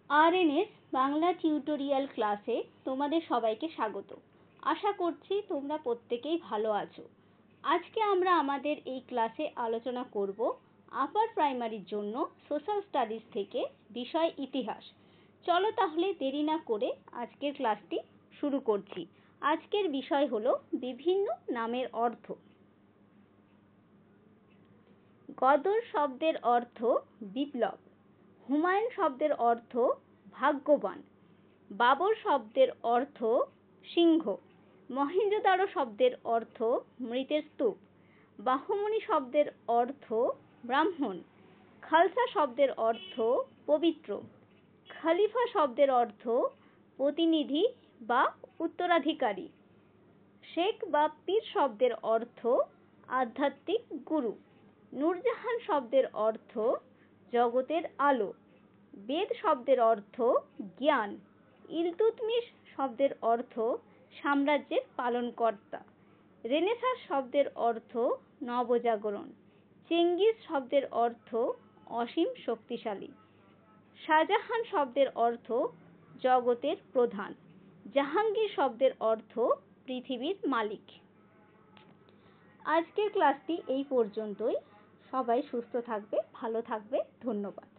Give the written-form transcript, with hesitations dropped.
RNase Bangla tutorial ক্লাসে তোমাদের সবাইকে স্বাগত। আশা করছি তোমরা প্রত্যেকেই ভালো আছো। আজকে আমরা আমাদের এই ক্লাসে আলোচনা করব আপার প্রাইমারির জন্য সোশ্যাল স্টাডিজ থেকে বিষয় ইতিহাস। চলো তাহলে দেরি না করে আজকের ক্লাসটি শুরু করছি। আজকের বিষয় হলো বিভিন্ন নামের অর্থ। গদর শব্দের অর্থ বিপ্লব। হুমায়ুন শব্দের অর্থ ভাগ্যবান। বাবর শব্দের অর্থ সিংহ। মহেঞ্জোদারো শব্দের অর্থ মৃতের স্তূপ। বাহমনি শব্দের অর্থ ব্রাহ্মণ। খালসা শব্দের অর্থ পবিত্র। খলিফা শব্দের অর্থ প্রতিনিধি বা উত্তরাধিকারী। শেখ বা পীর শব্দের অর্থ আধ্যাত্মিক গুরু। নূরজাহান শব্দের অর্থ জগতের আলো। বেদ শব্দের অর্থ জ্ঞান। ইলতুৎমিশ শব্দের অর্থ সাম্রাজ্যের পালনকর্তা। রেনেসাঁস শব্দের অর্থ নবজাগরণ। চেঙ্গিস শব্দের অর্থ অসীম শক্তিশালী। শাহজাহান শব্দের অর্থ জগতের প্রধান। জাহাঙ্গীর শব্দের অর্থ পৃথিবীর মালিক। আজকের ক্লাসটি এই পর্যন্তই। সবাই সুস্থ থাকবে, ভালো থাকবে। ধন্যবাদ।